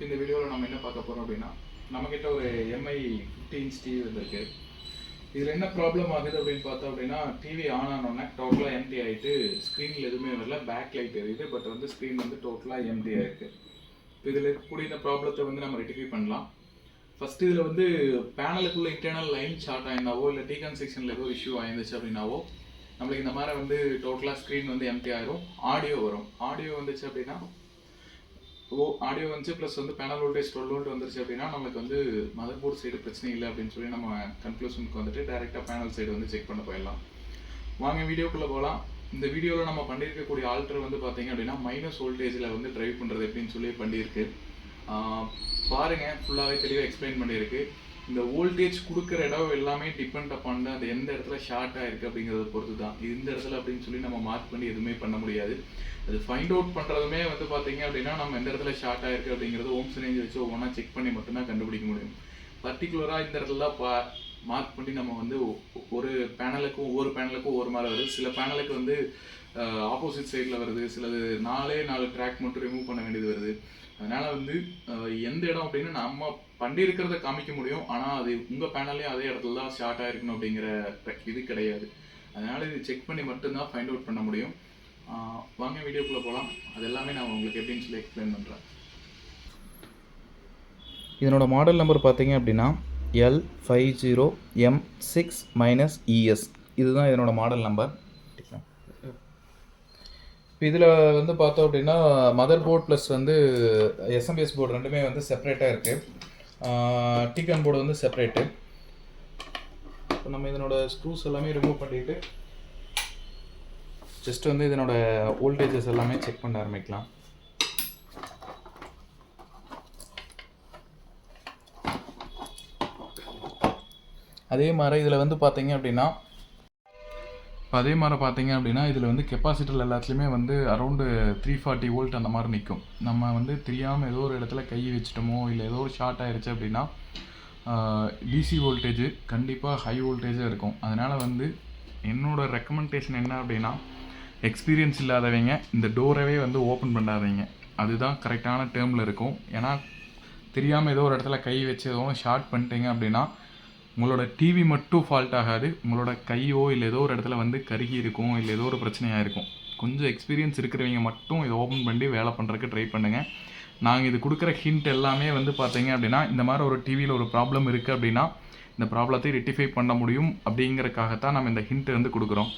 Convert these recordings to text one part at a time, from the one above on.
இந்த வீடியோவில் நம்ம என்ன பார்க்க போகிறோம் அப்படின்னா, நம்மக்கிட்ட ஒரு எம்ஐ 50 இன்ச் டிவி வந்திருக்கு. இதில் என்ன ப்ராப்ளம் ஆகுது அப்படின்னு பார்த்தோம் அப்படின்னா, டிவி ஆன் ஆனோடனே டோட்டலாக எம்டி ஆகிட்டு ஸ்க்ரீனில் எதுவுமே வரல, பேக் லைட் எரியுது. பட் வந்து ஸ்க்ரீன் வந்து டோட்டலாக எம்டி ஆகிருக்கு. இப்போ இதில் இருக்கக்கூடிய இந்த ப்ராப்ளத்தை வந்து நம்ம ரெக்டிஃபை பண்ணலாம். ஃபஸ்ட்டு இதில் வந்து பேனலுக்குள்ள இன்டர்னல் லைன் ஷார்ட் ஆயிருந்தாவோ இல்லை டீகான் செக்ஷனில் ஏதோ இஷ்யூ ஆயிருந்துச்சு அப்படின்னாவோ நம்மளுக்கு இந்த மாதிரி வந்து டோட்டலாக ஸ்க்ரீன் வந்து எம்டி ஆயிரும். ஆடியோ வரும். ஆடியோ வந்துச்சு அப்படின்னா ஆடியோ வந்துச்சு ப்ளஸ் வந்து பேனல் வோல்டேஜ் 12 வோல்ட் வந்துருச்சு அப்படின்னா நமக்கு வந்து மதர் போர்ட் சைடு பிரச்சனை இல்லை அப்படின்னு சொல்லி நம்ம கன்க்ளூஷனுக்கு வந்துட்டு டேரெக்டாக பேனல் சைடு வந்து செக் பண்ண போயிடலாம். வாங்க வீடியோக்குள்ளே போகலாம். இந்த வீடியோவில் நம்ம பண்ணியிருக்கக்கூடிய ஆல்டர் வந்து பார்த்தீங்க அப்படின்னா மைனஸ் வோல்டேஜில் வந்து ட்ரைவ் பண்ணுறது எப்படின்னு சொல்லி பண்ணியிருக்கு. பாருங்கள், ஃபுல்லாகவே தெளிவாக எக்ஸ்பிளைன் பண்ணியிருக்கு. இந்த வோல்டேஜ் கொடுக்குற இடம் எல்லாமே டிபெண்ட் அப்பான் அது எந்த இடத்துல ஷார்ட் ஆகிருக்கு அப்படிங்கிறத பொறுத்து தான். இந்த இடத்துல அப்படின்னு சொல்லி நம்ம மார்க் பண்ணி எதுவுமே பண்ண முடியாது. அது ஃபைண்ட் அவுட் பண்ணுறதுமே வந்து பார்த்தீங்க அப்படின்னா நம்ம எந்த இடத்துல ஷார்ட் ஆகிருக்கு அப்படிங்கிறது ஓம்ஸ் ரேஞ்ச் வச்சு ஒவ்வொன்றா செக் பண்ணி மட்டும்தான் கண்டுபிடிக்க முடியும். பர்டிகுலராக இந்த இடத்துல மார்க் பண்ணி நம்ம வந்து ஒவ்வொரு பேனலுக்கும் ஒவ்வொரு மாதிரி வருது. சில பேனலுக்கு வந்து ஆப்போசிட் சைடில் வருது, சிலது 4 ட்ராக் மட்டும் ரிமூவ் பண்ண வேண்டியது வருது. அதனால் வந்து எந்த இடம் அப்படின்னு நம்ம பண்ணியிருக்கிறத காமிக்க முடியும், ஆனால் அது உங்கள் பேனல்லையும் அதே இடத்துல தான் ஷார்ட் ஆகிருக்கணும் அப்படிங்கிற இது கிடையாது. அதனால் இது செக் பண்ணி மட்டும்தான் ஃபைண்ட் அவுட் பண்ண முடியும். வாங்க வீடியோக்குள்ளே போகலாம். அது எல்லாமே நான் உங்களுக்கு எப்படின்னு சொல்லி எக்ஸ்பிளைன் பண்ணுறேன். இதனோட மாடல் நம்பர் பார்த்தீங்க அப்படின்னா L50m6-ES. இதுதான் இதனோட மாடல் நம்பர். இப்போ இதில் வந்து பார்த்தோம் அப்படின்னா மதர் போர்ட் ப்ளஸ் வந்து எஸ்எம்பிஎஸ் போர்டு ரெண்டுமே வந்து செப்பரேட்டாக இருக்குது. டீகான் போர்டு வந்து செப்பரேட்டு. இப்போ நம்ம இதனோட ஸ்க்ரூஸ் எல்லாமே ரிமூவ் பண்ணிவிட்டு ஜஸ்ட் வந்து இதனோட வோல்டேஜஸ் எல்லாமே செக் பண்ண ஆரம்பிக்கலாம். அதே மாதிரி இதில் வந்து பார்த்தீங்க அப்படின்னா இதில் வந்து கெப்பாசிட்டர் எல்லாத்துலேயுமே வந்து அரௌண்டு 340 வோல்ட் அந்த மாதிரி நிற்கும். நம்ம வந்து தெரியாமல் ஏதோ ஒரு இடத்துல கை வச்சிட்டோமோ இல்லை ஏதோ ஒரு ஷார்ட் ஆகிடுச்சு அப்படின்னா டிசி வோல்டேஜ் கண்டிப்பாக ஹை வோல்டேஜாக இருக்கும். அதனால் வந்து என்னோடய ரெக்கமெண்டேஷன் என்ன அப்படின்னா, எக்ஸ்பீரியன்ஸ் இல்லாதவங்க இந்த டோரவே வந்து ஓப்பன் பண்ணாதீங்க. அதுதான் கரெக்டான டேர்மில் இருக்கும். ஏன்னா தெரியாமல் ஏதோ ஒரு இடத்துல கை வச்சு ஏதோ ஷார்ட் பண்ணிட்டீங்க அப்படின்னா உங்களோட டிவி மட்டும் ஃபால்ட் ஆகாது, உங்களோட கையோ இல்லை ஏதோ ஒரு இடத்துல வந்து கருகி இருக்கும், இல்லை ஏதோ ஒரு பிரச்சனையாக இருக்கும். கொஞ்சம் எக்ஸ்பீரியன்ஸ் இருக்கிறவங்க மட்டும் இதை ஓப்பன் பண்ணி வேலை பண்ணுறதுக்கு ட்ரை பண்ணுங்கள். நாங்கள் இது கொடுக்குற ஹிண்ட் எல்லாமே வந்து பார்த்தீங்க அப்படின்னா இந்த மாதிரி ஒரு டிவியில் ஒரு ப்ராப்ளம் இருக்குது அப்படின்னா இந்த ப்ராப்ளத்தை ரெக்டிஃபை பண்ண முடியும் அப்படிங்கிறக்காகத்தான் நம்ம இந்த ஹிண்ட் வந்து கொடுக்குறோம்.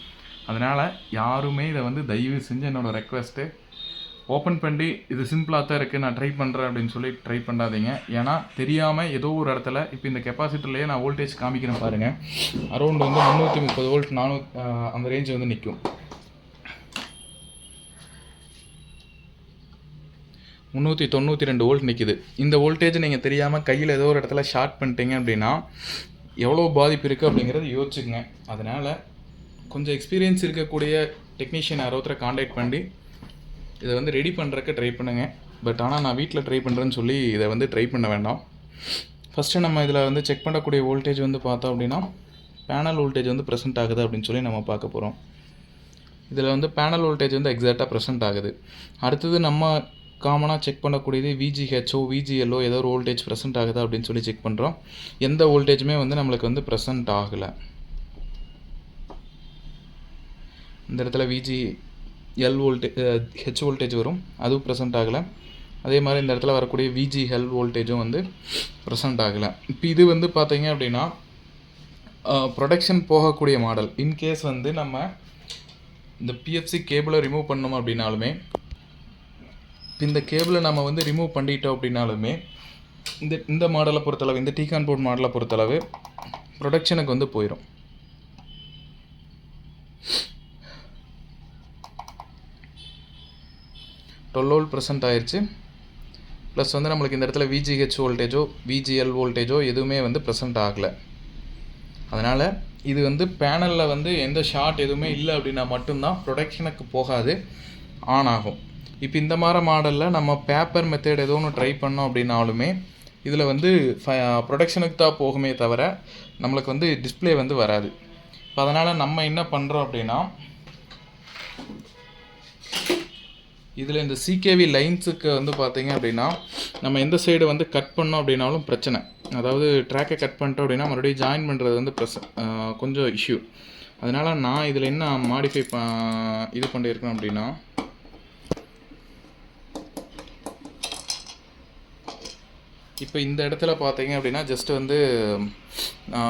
அதனால் யாருமே இதை வந்து தயவு செஞ்சு என்னோடய ரெக்வெஸ்ட்டு ஓப்பன் பண்ணி இது சிம்பிளாக தான் இருக்குது நான் ட்ரை பண்ணுறேன் அப்படின்னு சொல்லி ட்ரை பண்ணாதீங்க. ஏன்னா தெரியாமல் ஏதோ ஒரு இடத்துல இப்போ இந்த கெப்பாசிட்டர்லேயே நான் வோல்டேஜ் காமிக்கிறேன் பாருங்கள். அரௌண்ட் வந்து 330 வோல்ட் 400 அந்த ரேஞ்சு வந்து நிற்கும். 392 வோல்ட் நிற்கிது. இந்த வோல்டேஜ் நீங்கள் தெரியாமல் கையில் ஏதோ ஒரு இடத்துல ஷார்ட் பண்ணிட்டீங்க அப்படின்னா எவ்வளோ பாதிப்பு இருக்குது அப்படிங்கிறத யோசிச்சுங்க. அதனால் கொஞ்சம் எக்ஸ்பீரியன்ஸ் இருக்கக்கூடிய டெக்னீஷியன் யாரோத்தரை காண்டாக்ட் பண்ணி இதை வந்து ரெடி பண்ணுறக்கு ட்ரை பண்ணுங்கள். பட் ஆனால் நான் வீட்டில் ட்ரை பண்ணுறேன்னு சொல்லி இதை வந்து ட்ரை பண்ண வேண்டாம். ஃபஸ்ட்டு நம்ம இதில் வந்து செக் பண்ணக்கூடிய வோல்டேஜ் வந்து பார்த்தோம் அப்படின்னா பேனல் வோல்டேஜ் வந்து ப்ரெசென்ட் ஆகுது அப்படின்னு சொல்லி நம்ம பார்க்க போகிறோம். இதில் வந்து பேனல் வோல்டேஜ் வந்து எக்ஸாக்டாக ப்ரெசென்ட் ஆகுது. அடுத்தது நம்ம காமனாக செக் பண்ணக்கூடியது VGHO VGLO ஏதோ ஒரு வோல்டேஜ் ப்ரெசென்ட் ஆகுதா அப்படின்னு சொல்லி செக் பண்ணுறோம். எந்த வோல்டேஜுமே வந்து நம்மளுக்கு வந்து ப்ரெசென்ட் ஆகலை. இந்த இடத்துல ஹெச் வோல்டேஜ் வரும், அதுவும் ப்ரெசென்ட் ஆகலை. அதே மாதிரி இந்த இடத்துல வரக்கூடிய VGL வோல்டேஜும் வந்து ப்ரெசென்ட் ஆகலை. இப்போ இது வந்து பார்த்தீங்க அப்படின்னா ப்ரொடக்ஷன் போகக்கூடிய மாடல். இன்கேஸ் வந்து நம்ம இந்த PFC கேபிளை ரிமூவ் பண்ணோம் அப்படின்னாலுமே இந்த கேபிளை நம்ம வந்து ரிமூவ் பண்ணிட்டோம் அப்படின்னாலுமே இந்த மாடலை பொறுத்தளவு இந்த டீகான் போர்ட் மாடலை பொறுத்தளவு ப்ரொடக்ஷனுக்கு வந்து போயிடும். வோல்ட் ப்ரெசென்ட் ஆயிடுச்சு. ப்ளஸ் வந்து நம்மளுக்கு இந்த இடத்துல VGH வோல்டேஜோ VGL வோல்டேஜோ எதுவுமே வந்து ப்ரெசென்ட் ஆகலை. அதனால் இது வந்து பேனலில் வந்து எந்த ஷார்ட் எதுவுமே இல்லை அப்படின்னா மட்டும்தான் ப்ரொடக்ஷனுக்கு போகாது, ஆன் ஆகும். இப்போ இந்த மாதிரி மாடலில் நம்ம பேப்பர் மெத்தட் ஏதோ ஒன்று ட்ரை பண்ணோம் அப்படின்னாலுமே இதில் வந்து ப்ரொடக்ஷனுக்கு தான் போகுமே தவிர நம்மளுக்கு வந்து டிஸ்பிளே வந்து வராது. இப்போ அதனால் நம்ம என்ன பண்ணுறோம் அப்படின்னா இதில் இந்த சிகேவி லைன்ஸுக்கு வந்து பார்த்தீங்க அப்படின்னா நம்ம எந்த சைடு வந்து கட் பண்ணோம் அப்படின்னாலும் பிரச்சனை. அதாவது ட்ராக்கை கட் பண்ணிட்டோம் அப்படின்னா மறுபடியும் ஜாயின் பண்ணுறது வந்து கொஞ்சம் இஷ்யூ. அதனால் நான் இதில் என்ன மாடிஃபை இது பண்ணியிருக்கேன் அப்படின்னா, இப்போ இந்த இடத்துல பார்த்தீங்க அப்படின்னா ஜஸ்ட் வந்து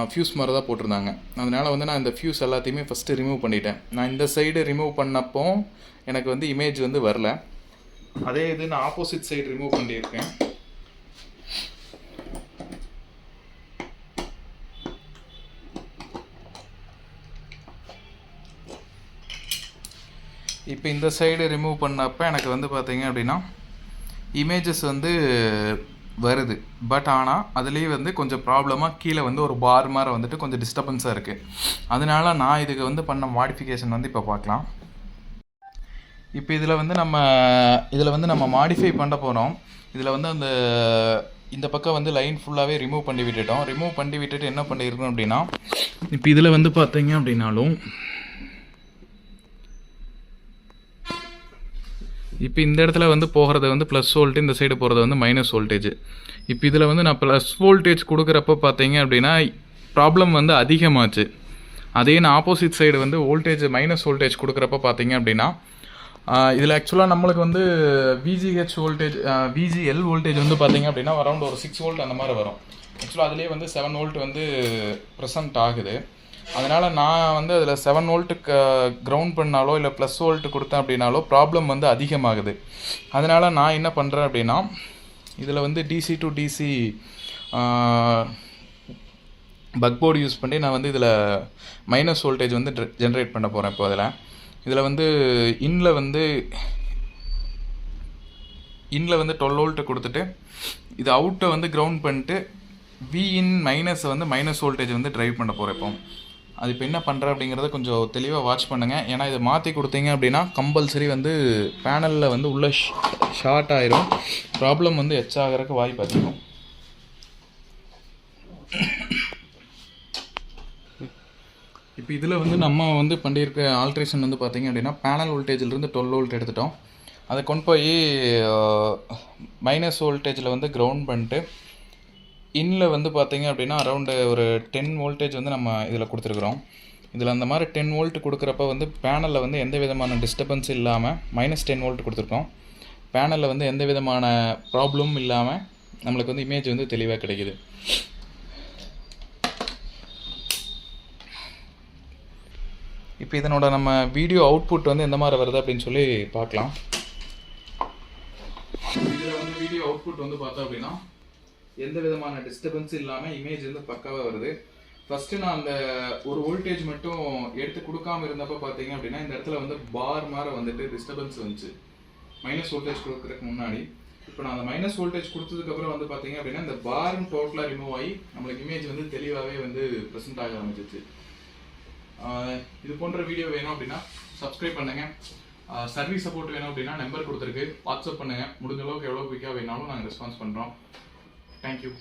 ஃபியூஸ் மாதிரி தான் போட்டிருந்தாங்க. அதனால் வந்து நான் இந்த ஃபியூஸ் எல்லாத்தையுமே ஃபஸ்ட்டு ரிமூவ் பண்ணிட்டேன். நான் இந்த சைடு ரிமூவ் பண்ணப்போ எனக்கு வந்து இமேஜ் வந்து வரல. அதே இது நான் ஆப்போசிட் சைடு ரிமூவ் பண்ணியிருக்கேன். இப்போ இந்த சைடு ரிமூவ் பண்ணப்போ எனக்கு வந்து பார்த்தீங்க அப்படின்னா இமேஜஸ் வந்து வருது. பட் ஆனால் அதுலேயே வந்து கொஞ்சம் ப்ராப்ளமாக கீழே வந்து ஒரு பார் மாதிரி வந்துட்டு கொஞ்சம் டிஸ்டர்பன்ஸாக இருக்குது. அதனால நான் இதுக்கு வந்து பண்ண மாடிஃபிகேஷன் வந்து இப்போ பார்க்கலாம். இப்போ இதில் வந்து நம்ம மாடிஃபை பண்ண போகிறோம். இதில் வந்து இந்த பக்கம் வந்து லைன் ஃபுல்லாகவே ரிமூவ் பண்ணி விட்டுட்டோம். ரிமூவ் பண்ணி விட்டுட்டு என்ன பண்ணியிருக்கோம் அப்படின்னா, இப்போ இதில் வந்து பார்த்தீங்க அப்படின்னாலும் இப்போ இந்த இடத்துல வந்து போகிறது வந்து ப்ளஸ் வோல்ட்டு, இந்த சைடு போகிறது வந்து மைனஸ் வோல்டேஜ். இப்போ இதில் வந்து நான் ப்ளஸ் வோல்டேஜ் கொடுக்குறப்ப பார்த்தீங்க அப்படின்னா ப்ராப்ளம் வந்து அதிகமாச்சு. அதே நான் ஆப்போசிட் சைடு வந்து வோல்டேஜ் மைனஸ் வோல்டேஜ் கொடுக்குறப்ப பார்த்தீங்க அப்படின்னா இதில் ஆக்சுவலாக நம்மளுக்கு வந்து விஜிஹெச் வோல்டேஜ் விஜிஎல் வோல்டேஜ் வந்து பார்த்தீங்க அப்படின்னா அரௌண்ட் ஒரு 6 வோல்ட் அந்த மாதிரி வரும். ஆக்சுவலாக அதுலேயே வந்து 7 வோல்ட் வந்து ப்ரெசன்ட் ஆகுது. அதனால் நான் வந்து அதில் 7 வோல்ட்டுக்கு கிரவுண்ட் பண்ணாலோ இல்லை ப்ளஸ் வோல்ட்டு கொடுத்தேன் அப்படின்னாலோ ப்ராப்ளம் வந்து அதிகமாகுது. அதனால் நான் என்ன பண்ணுறேன் அப்படின்னா, இதில் வந்து DC to DC buck board use பண்ணி நான் வந்து இதில் மைனஸ் வோல்டேஜ் வந்து ஜென்ரேட் பண்ண போகிறேன். இப்போ இதில் வந்து இன்ல வந்து 12 வோல்ட்டு கொடுத்துட்டு இது அவுட்டை வந்து கிரவுண்ட் பண்ணிட்டு விஇன் மைனஸை வந்து மைனஸ் வோல்டேஜ் வந்து ட்ரைவ் பண்ண போகிறேன். இப்போ அது இப்போ என்ன பண்ணுறேன் அப்படிங்கிறத கொஞ்சம் தெளிவாக வாட்ச் பண்ணுங்கள். ஏன்னா இதை மாற்றி கொடுத்தீங்க அப்படின்னா கம்பல்சரி வந்து பேனலில் வந்து உள்ள ஷார்ட் ஆயிரும். ப்ராப்ளம் வந்து எச்சாகிறதுக்கு வாய்ப்பு அதிகம். இப்போ இதில் வந்து நம்ம வந்து பண்ணியிருக்க ஆல்ட்ரேஷன் வந்து பார்த்திங்க அப்படின்னா பேனல் வோல்டேஜிலிருந்து 12 வோல்ட் எடுத்துட்டோம். அதை கொண்டு போய் மைனஸ் வோல்டேஜில் வந்து கிரவுண்ட் பண்ணிட்டு இன்னில் வந்து பார்த்திங்க அப்படின்னா அரௌண்டு ஒரு 10 வோல்டேஜ் வந்து நம்ம இதில் கொடுத்துருக்குறோம். இதில் அந்த மாதிரி 10 வோல்ட் கொடுக்குறப்ப வந்து பேனலில் வந்து எந்த விதமான டிஸ்டர்பன்ஸ் இல்லாமல் -10 வோல்ட் கொடுத்துருக்கோம். பேனலில் வந்து எந்த விதமான ப்ராப்ளமும் இல்லாமல் நம்மளுக்கு வந்து இமேஜ் வந்து தெளிவாக கிடைக்குது. இப்போ இதனோட நம்ம வீடியோ அவுட்புட் வந்து எந்த மாதிரி வருது அப்படின்னு சொல்லி பார்க்கலாம். இதில் வந்து வீடியோ அவுட்புட் வந்து பார்த்தோம் அப்படின்னா எந்த விதமான டிஸ்டர்பன்ஸ் இல்லாமல் இமேஜ் வந்து பக்காவாக வருது. ஃபஸ்ட்டு நான் அந்த ஒரு வோல்டேஜ் மட்டும் எடுத்து கொடுக்காமல் இருந்தப்போ பார்த்தீங்க அப்படின்னா இந்த இடத்துல வந்து பார் மாதிரி வந்துட்டு டிஸ்டர்பன்ஸ் வந்துச்சு மைனஸ் வோல்டேஜ் கொடுக்குறதுக்கு முன்னாடி. இப்போ நான் அந்த மைனஸ் வோல்டேஜ் கொடுத்ததுக்கப்புறம் வந்து பார்த்தீங்க அப்படின்னா இந்த பாரும் டோட்டலாக ரிமூவ் ஆகி நம்மளுக்கு இமேஜ் வந்து தெளிவாகவே வந்து ப்ரெசென்ட் ஆக ஆரம்பிச்சிச்சு. இது போன்ற வீடியோ வேணும் அப்படின்னா சப்ஸ்கிரைப் பண்ணுங்கள். சர்வீஸ் சப்போர்ட் வேணும் அப்படின்னா நம்பர் கொடுத்துருக்கு, வாட்ஸ்அப் பண்ணுங்கள். முடிஞ்ச அளவுக்கு எவ்வளோ குயிக்காக வேணாலும் நாங்கள் ரெஸ்பான்ஸ் பண்ணுறோம். Thank you.